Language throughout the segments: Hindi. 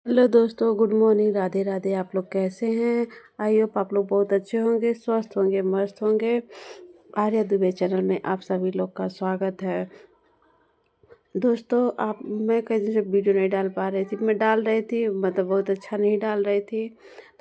हेलो दोस्तों, गुड मॉर्निंग, राधे राधे। आप लोग कैसे हैं? आई होप आप लोग बहुत अच्छे होंगे, स्वस्थ होंगे, मस्त होंगे। आर्या दुबे चैनल में आप सभी लोग का स्वागत है। दोस्तों, आप मैं कई दिन से वीडियो नहीं डाल पा रही थी। मैं डाल रही थी, मतलब बहुत अच्छा नहीं डाल रही थी।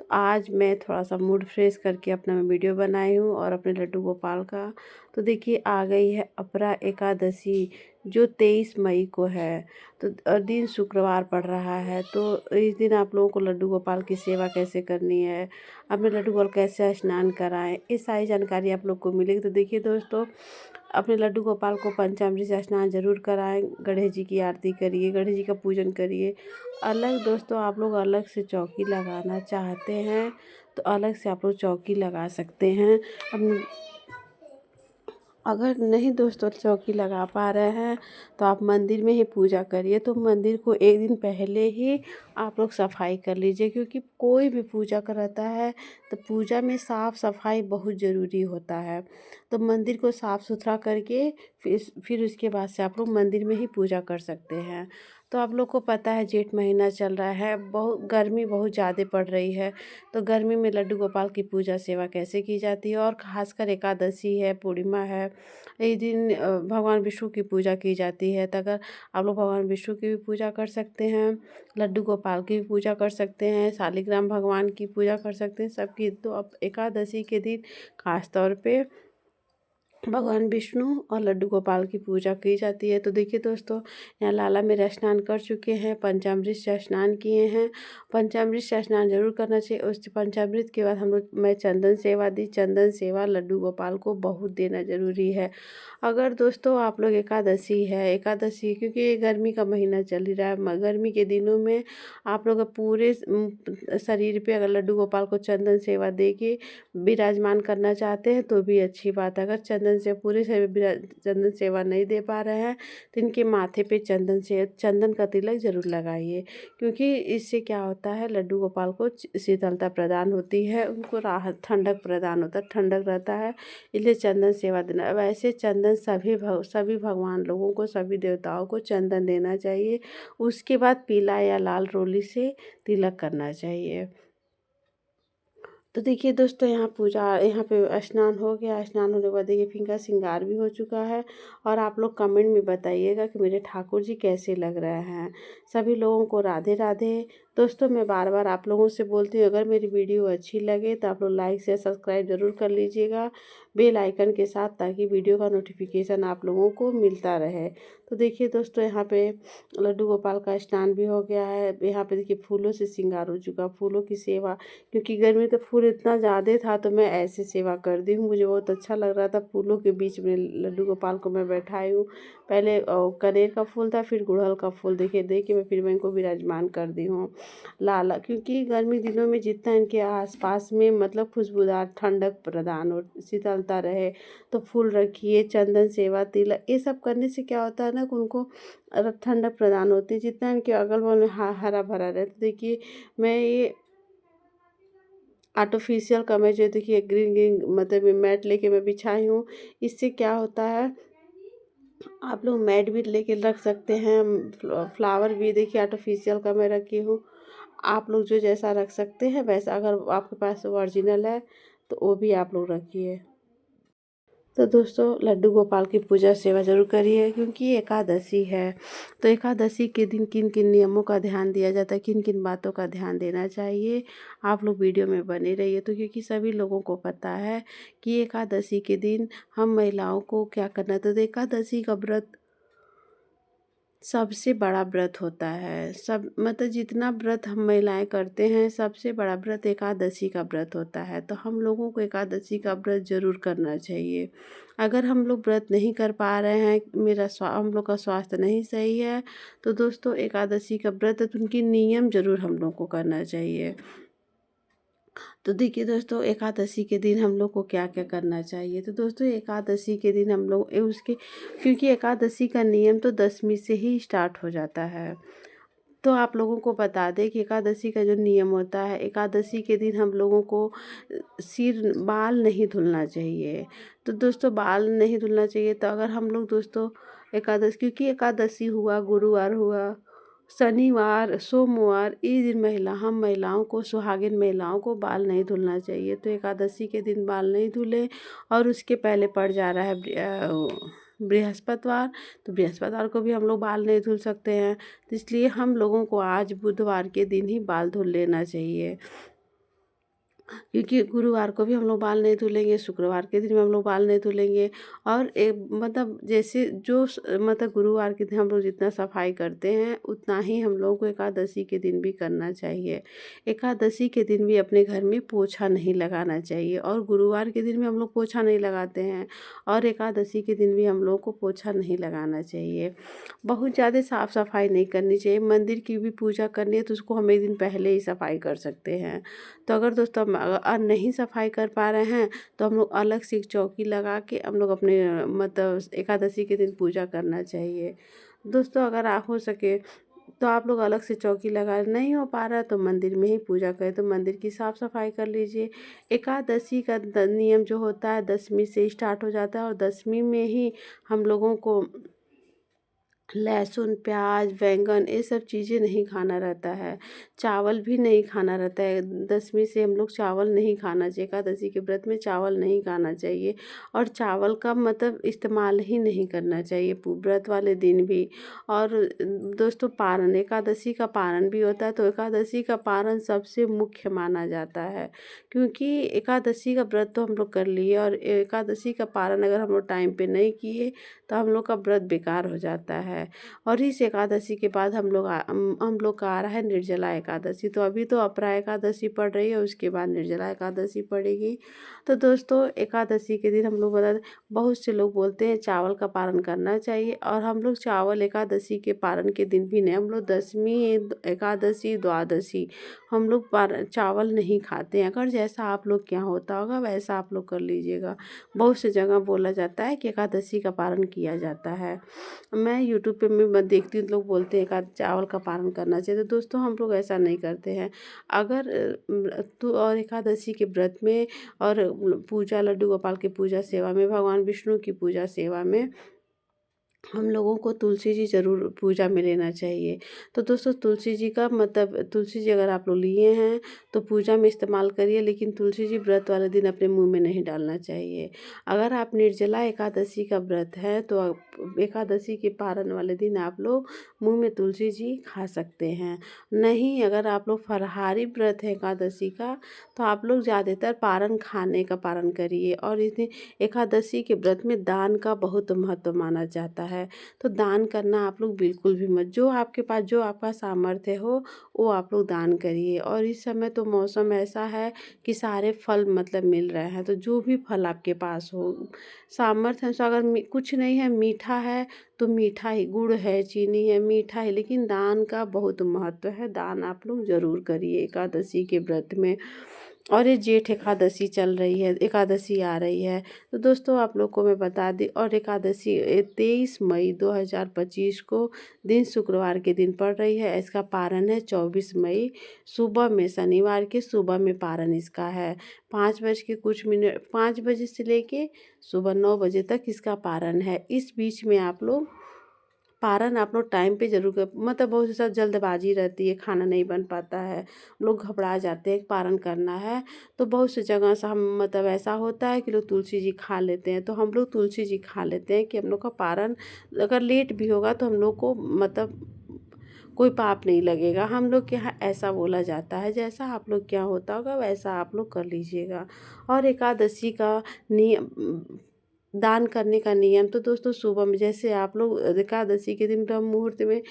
तो आज मैं थोड़ा सा मूड फ्रेश करके अपना मैं वीडियो बनाई हूँ और अपने लड्डू गोपाल का। तो देखिए, आ गई है अपरा एकादशी, जो 23 मई को है। तो और दिन शुक्रवार पड़ रहा है। तो इस दिन आप लोगों को लड्डू गोपाल की सेवा कैसे करनी है, अपने लड्डू गोपाल कैसे स्नान कराएं, ये सारी जानकारी आप लोग को मिलेगी। तो देखिए दोस्तों, अपने लड्डू गोपाल को पंचामृत से स्नान जरूर कराएं, गणेश जी की आरती करिए, गणेश जी का पूजन करिए। अलग दोस्तों, आप लोग अलग से चौकी लगाना चाहते हैं तो अलग से आप लोग चौकी लगा सकते हैं। अपने अगर नहीं दोस्तों चौकी लगा पा रहे हैं तो आप मंदिर में ही पूजा करिए। तो मंदिर को एक दिन पहले ही आप लोग सफाई कर लीजिए, क्योंकि कोई भी पूजा कराता है तो पूजा में साफ़ सफाई बहुत ज़रूरी होता है। तो मंदिर को साफ़ सुथरा करके फिर उसके बाद से आप लोग मंदिर में ही पूजा कर सकते हैं। तो आप लोग को पता है, जेठ महीना चल रहा है, बहुत गर्मी बहुत ज़्यादा पड़ रही है। तो गर्मी में लड्डू गोपाल की पूजा सेवा कैसे की जाती है, और ख़ासकर एकादशी है, पूर्णिमा है, इस दिन भगवान विष्णु की पूजा की जाती है। तो अगर आप लोग भगवान विष्णु की भी पूजा कर सकते हैं, लड्डू गोपाल की भी पूजा कर सकते हैं, शालिग्राम भगवान की पूजा कर सकते हैं, सबकी। तो अब एकादशी के दिन खास तौर पे भगवान विष्णु और लड्डू गोपाल की पूजा की जाती है। तो देखिए दोस्तों, यहाँ लाला मेरा स्नान कर चुके हैं, पंचामृत से स्नान किए हैं। पंचामृत से स्नान जरूर करना चाहिए। उस पंचामृत के बाद मैं चंदन सेवा दी। चंदन सेवा लड्डू गोपाल को बहुत देना जरूरी है। अगर दोस्तों आप लोग एकादशी क्योंकि ये गर्मी का महीना चल ही रहा है, गर्मी के दिनों में आप लोग पूरे शरीर पे अगर लड्डू गोपाल को चंदन सेवा दे के विराजमान करना चाहते हैं तो भी अच्छी बात है। अगर पूरे शरीर चंदन सेवा नहीं दे पा रहे हैं तो इनके माथे पे चंदन का तिलक जरूर लगाइए, क्योंकि इससे क्या होता है, लड्डू गोपाल को शीतलता प्रदान होती है, उनको राहत ठंडक प्रदान होता है, ठंडक रहता है, इसलिए चंदन सेवा देना। अब ऐसे चंदन सभी भगवान लोगों को, सभी देवताओं को चंदन देना चाहिए। उसके बाद पीला या लाल रोली से तिलक करना चाहिए। तो देखिए दोस्तों, यहाँ पे स्नान हो गया। स्नान होने के बाद देखिए फिर का श्रृंगार भी हो चुका है। और आप लोग कमेंट में बताइएगा कि मेरे ठाकुर जी कैसे लग रहे हैं। सभी लोगों को राधे राधे। दोस्तों, मैं बार बार आप लोगों से बोलती हूँ, अगर मेरी वीडियो अच्छी लगे तो आप लोग लाइक शेयर सब्सक्राइब जरूर कर लीजिएगा बेल आइकन के साथ, ताकि वीडियो का नोटिफिकेशन आप लोगों को मिलता रहे। तो देखिए दोस्तों, यहाँ पे लड्डू गोपाल का स्नान भी हो गया है। यहाँ पे देखिए फूलों से श्रृंगार हो चुका, फूलों की सेवा, क्योंकि गर्मी का फूल इतना ज़्यादा था तो मैं ऐसे सेवा कर दी हूँ। मुझे बहुत अच्छा लग रहा था। फूलों के बीच में लड्डू गोपाल को मैं बैठाई हूँ। पहले कनेर का फूल था, फिर गुड़हल का फूल देखिए मैं इनको विराजमान कर दी हूँ लाला, क्योंकि गर्मी दिनों में जितना इनके आसपास में मतलब खुशबूदार ठंडक प्रदान और शीतलता रहे, तो फूल रखिए, चंदन सेवा, तिलक, ये सब करने से क्या होता है ना कि उनको ठंडक प्रदान होती है। जितना इनके अगल बगल में हरा भरा रहे। तो देखिए, मैं ये आर्टिफिशियल का मैं जो देखिए ग्रीन ग्रीन मतलब मैट लेके मैं बिछाई हूँ। इससे क्या होता है, आप लोग मैट भी लेके रख सकते हैं। फ्लावर भी देखिए आर्टिफिशियल का मैं रखी हूँ। आप लोग जो जैसा रख सकते हैं वैसा, अगर आपके पास ओरिजिनल है तो वो भी आप लोग रखिए। तो दोस्तों, लड्डू गोपाल की पूजा सेवा जरूर करिए, क्योंकि एकादशी है। तो एकादशी के दिन किन किन नियमों का ध्यान दिया जाता है, किन किन बातों का ध्यान देना चाहिए, आप लोग वीडियो में बने रहिए। तो क्योंकि सभी लोगों को पता है कि एकादशी के दिन हम महिलाओं को क्या करना। तो एकादशी का व्रत सबसे बड़ा व्रत होता है। सब मतलब जितना व्रत हम महिलाएं करते हैं, सबसे बड़ा व्रत एकादशी का व्रत होता है। तो हम लोगों को एकादशी का व्रत जरूर करना चाहिए। अगर हम लोग व्रत नहीं कर पा रहे हैं, हम लोग का स्वास्थ्य नहीं सही है, तो दोस्तों एकादशी का व्रत है, तो उनकी नियम जरूर हम लोग को करना चाहिए। तो देखिए दोस्तों, एकादशी के दिन हम लोग को क्या क्या करना चाहिए। तो दोस्तों, एकादशी के दिन हम लोग उसके क्योंकि एकादशी का नियम तो दशमी से ही स्टार्ट हो जाता है। तो आप लोगों को बता दें कि एकादशी का जो नियम होता है, एकादशी के दिन हम लोगों को बाल नहीं धुलना चाहिए। तो दोस्तों, बाल नहीं धुलना चाहिए। तो अगर हम लोग दोस्तों क्योंकि एकादशी हुआ, गुरुवार हुआ, शनिवार सोमवार इस दिन हम महिलाओं को, सुहागिन महिलाओं को बाल नहीं धुलना चाहिए। तो एकादशी के दिन बाल नहीं धुले और उसके पहले पड़ जा रहा है बृहस्पतिवार। तो बृहस्पतिवार को भी हम लोग बाल नहीं धुल सकते हैं। तो इसलिए हम लोगों को आज बुधवार के दिन ही बाल धुल लेना चाहिए, क्योंकि गुरुवार को भी हम लोग बाल नहीं धुलेंगे, शुक्रवार के दिन भी हम लोग बाल नहीं धुलेंगे। और एक मतलब जैसे मतलब गुरुवार के दिन हम लोग जितना सफाई करते हैं उतना ही हम लोगों को एकादशी के दिन भी करना चाहिए। एकादशी के दिन भी अपने घर में पोछा नहीं लगाना चाहिए, और गुरुवार के दिन भी हम लोग पोछा नहीं लगाते हैं, और एकादशी के दिन भी हम लोग को पोछा नहीं लगाना चाहिए। बहुत ज़्यादा साफ़ सफाई नहीं करनी चाहिए। मंदिर की भी पूजा करनी है तो उसको हम एक दिन पहले ही सफाई कर सकते हैं। तो अगर दोस्तों हम नहीं सफाई कर पा रहे हैं तो हम लोग अलग से एक चौकी लगा के हम लोग अपने मतलब एकादशी के दिन पूजा करना चाहिए। दोस्तों अगर आप हो सके तो आप लोग अलग से चौकी लगा, नहीं हो पा रहा है तो मंदिर में ही पूजा करें, तो मंदिर की साफ़ सफाई कर लीजिए। एकादशी का नियम जो होता है 10वीं से स्टार्ट हो जाता है, और 10वीं में ही हम लोगों को लहसुन प्याज बैंगन ये सब चीज़ें नहीं खाना रहता है, चावल भी नहीं खाना रहता है। 10वीं से हम लोग चावल नहीं खाना चाहिए, एकादशी के व्रत में चावल नहीं खाना चाहिए, और चावल का मतलब इस्तेमाल ही नहीं करना चाहिए व्रत वाले दिन भी। और दोस्तों पारण, एकादशी का पारण भी होता है, तो एकादशी का पारण सबसे मुख्य माना जाता है, क्योंकि एकादशी का व्रत तो हम लोग कर लिए, और एकादशी का पारण अगर हम लोग टाइम पे नहीं किए तो हम लोग का व्रत बेकार हो जाता है। और इस एकादशी के बाद हम लोग का आ रहा है निर्जला एकादशी। तो अभी तो अपरा एकादशी पड़ रही है, उसके बाद निर्जला एकादशी पड़ेगी। तो दोस्तों एकादशी के दिन हम लोग बहुत से लोग बोलते हैं चावल का पारण करना चाहिए, और हम लोग चावल एकादशी के पारण के दिन भी नहीं, हम लोग 10वीं एकादशी द्वादशी हम लोग चावल नहीं खाते हैं। अगर जैसा आप लोग क्या होता होगा वैसा आप लोग कर लीजिएगा। बहुत सी जगह बोला जाता है कि एकादशी का पारण किया जाता है। मैं यूट्यूब पे मैं देखती हूँ लोग बोलते हैं चावल का पारण करना चाहिए, तो दोस्तों हम लोग ऐसा नहीं करते हैं। अगर तो और एकादशी के व्रत में और पूजा लड्डू गोपाल की पूजा सेवा में, भगवान विष्णु की पूजा सेवा में हम लोगों को तुलसी जी ज़रूर पूजा में लेना चाहिए। तो दोस्तों तुलसी जी का मतलब, तुलसी जी अगर आप लोग लिए हैं तो पूजा में इस्तेमाल करिए, लेकिन तुलसी जी व्रत वाले दिन अपने मुंह में नहीं डालना चाहिए। अगर आप निर्जला एकादशी का व्रत है तो एकादशी के पारण वाले दिन आप लोग मुंह में तुलसी जी खा सकते हैं। नहीं, अगर आप लोग फलाहारी व्रत है एकादशी का तो आप लोग ज़्यादातर पारण खाने का पारण करिए। और इस दिन एकादशी के व्रत में दान का बहुत महत्व माना जाता है, तो दान करना आप लोग बिल्कुल भी मत, जो आपके पास जो आपका सामर्थ्य हो वो आप लोग दान करिए। और इस समय तो मौसम ऐसा है कि सारे फल मतलब मिल रहे हैं, तो जो भी फल आपके पास हो सामर्थ्य अनुसार, अगर कुछ नहीं है मीठा है तो मीठा ही, गुड़ है चीनी है मीठा है, लेकिन दान का बहुत महत्व है, दान आप लोग ज़रूर करिए एकादशी के व्रत में। और ये जेठ एकादशी चल रही है, एकादशी आ रही है, तो दोस्तों आप लोग को मैं बता दी। और एकादशी 23 मई 2025 को दिन शुक्रवार के दिन पड़ रही है। इसका पारण है 24 मई सुबह में, शनिवार के सुबह में पारण इसका है। 5 बजे से लेके सुबह 9 बजे तक इसका पारण है। इस बीच में आप लोग पारण आप लोग टाइम पे ज़रूर कर, मतलब बहुत से साथ जल्दबाजी रहती है, खाना नहीं बन पाता है, लोग घबरा जाते हैं पारण करना है, तो बहुत सी जगह से हम मतलब ऐसा होता है कि लोग तुलसी जी खा लेते हैं, तो हम लोग तुलसी जी खा लेते हैं कि हम लोग का पारण अगर लेट भी होगा तो हम लोग को मतलब कोई पाप नहीं लगेगा। हम लोग के यहाँ ऐसा बोला जाता है, जैसा आप लोग क्या होता होगा वैसा आप लोग कर लीजिएगा। और एकादशी का नियम, दान करने का नियम, तो दोस्तों सुबह में जैसे आप लोग एकादशी के दिन ब्रह्म मुहूर्त में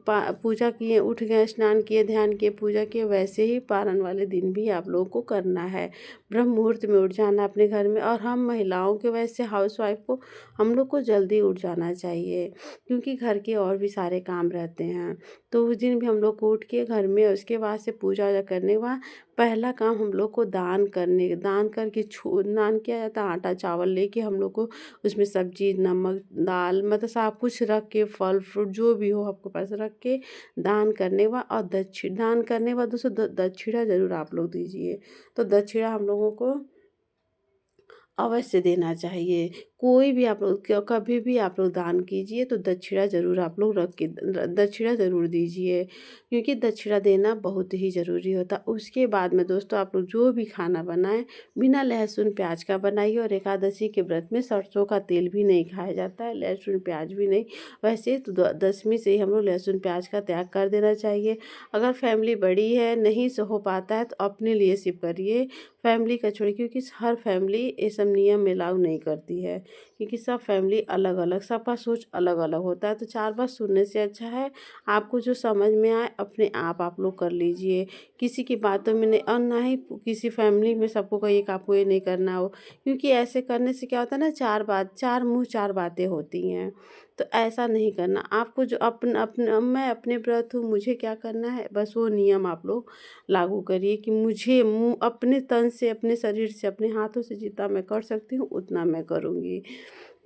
पूजा किए, उठ गए, स्नान किए, ध्यान किए, पूजा किए, वैसे ही पारण वाले दिन भी आप लोगों को करना है। ब्रह्म मुहूर्त में उठ जाना अपने घर में। और हम महिलाओं के वैसे हाउसवाइफ को हम लोग को जल्दी उठ जाना चाहिए, क्योंकि घर के और भी सारे काम रहते हैं। तो उस दिन भी हम लोग को उठ के घर में उसके बाद से पूजा वूजा करने के बाद पहला काम हम लोग को दान करके दान किया जाता है। आटा चावल लेके हम लोग को उसमें सब्जी नमक दाल मतलब सब कुछ रख के, फल फ्रूट जो भी हो आपके पास रख के दान करने के बाद, और दान करने के बाद दोस्तों दक्षिणा ज़रूर आप लोग दीजिए। तो दक्षिणा हम लोगों को अवश्य देना चाहिए। कोई भी आप लोग कभी भी आप लोग दान कीजिए तो दक्षिणा ज़रूर आप लोग रख के दक्षिणा ज़रूर दीजिए, क्योंकि दक्षिणा देना बहुत ही ज़रूरी होता है। उसके बाद में दोस्तों आप लोग जो भी खाना बनाएँ बिना लहसुन प्याज का बनाइए, और एकादशी के व्रत में सरसों का तेल भी नहीं खाया जाता है, लहसुन प्याज भी नहीं। वैसे तो दसवीं से ही हम लोग लहसुन प्याज का त्याग कर देना चाहिए। अगर फैमिली बड़ी है, नहीं से हो पाता है तो अपने लिए सिर्फ करिए, फैमिली का छोड़िए, क्योंकि हर फैमिली ये सब नियम में लागू नहीं करती है, क्योंकि सब फैमिली अलग अलग, सबका सोच अलग अलग होता है। तो 4 बार सुनने से अच्छा है आपको जो समझ में आए अपने आप लोग कर लीजिए, किसी की बातों में नहीं, और ना ही किसी फैमिली में सबको कहिए कि आपको ये नहीं करना हो, क्योंकि ऐसे करने से क्या होता है ना, चार मुँह चार बातें होती हैं। तो ऐसा नहीं करना आपको, जो मैं अपने व्रत हूँ, मुझे क्या करना है, बस वो नियम आप लोग लागू करिए कि मुझे मुँह अपने तन से, अपने शरीर से, अपने हाथों से जितना मैं कर सकती हूँ उतना मैं करूँगी।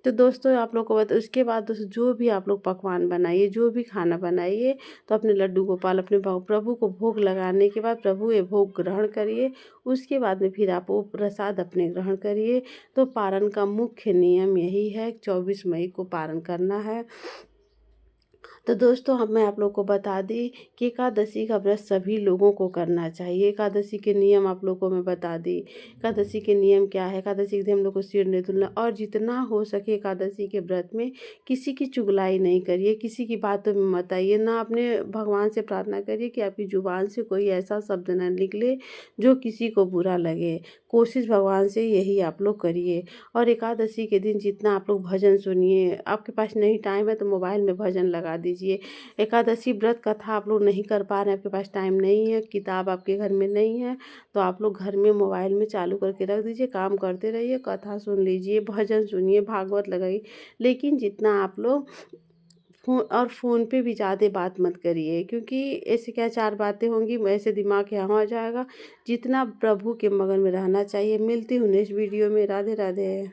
तो दोस्तों आप लोग को उसके बाद दोस्तों जो भी आप लोग पकवान बनाइए, जो भी खाना बनाइए, तो अपने लड्डू गोपाल, अपने प्रभु को भोग लगाने के बाद प्रभु ये भोग ग्रहण करिए। उसके बाद में फिर आप वो प्रसाद अपने ग्रहण करिए। तो पारण का मुख्य नियम यही है, 24 मई को पारण करना है। तो दोस्तों हम मैं आप लोग को बता दी कि एकादशी का व्रत सभी लोगों को करना चाहिए। एकादशी के नियम आप लोग को मैं बता दी। एकादशी के नियम क्या है, एकादशी के दिन हम लोग को सिर नहीं धुलना, और जितना हो सके एकादशी के व्रत में किसी की चुगलाई नहीं करिए, किसी की बातों में मत आइए। ना अपने भगवान से प्रार्थना करिए कि आपकी जुबान से कोई ऐसा शब्द ना निकले जो किसी को बुरा लगे। कोशिश भगवान से यही आप लोग करिए। और एकादशी के दिन जितना आप लोग भजन सुनिए, आपके पास नहीं टाइम है तो मोबाइल में भजन लगा दीजिए। एकादशी व्रत कथा आप लोग नहीं कर पा रहे हैं, आपके पास टाइम नहीं है, किताब आपके घर में नहीं है, तो आप लोग घर में मोबाइल में चालू करके रख दीजिए, काम करते रहिए, कथा सुन लीजिए, भजन सुनिए, भागवत लगाइए। लेकिन जितना आप लोग फ़ोन पे भी ज़्यादा बात मत करिए, क्योंकि ऐसे क्या 4 बातें होंगी, वैसे दिमाग यहाँ हो जाएगा। जितना प्रभु के मगन में रहना चाहिए। मिलती हूँ नेक्स्ट वीडियो में। राधे राधे।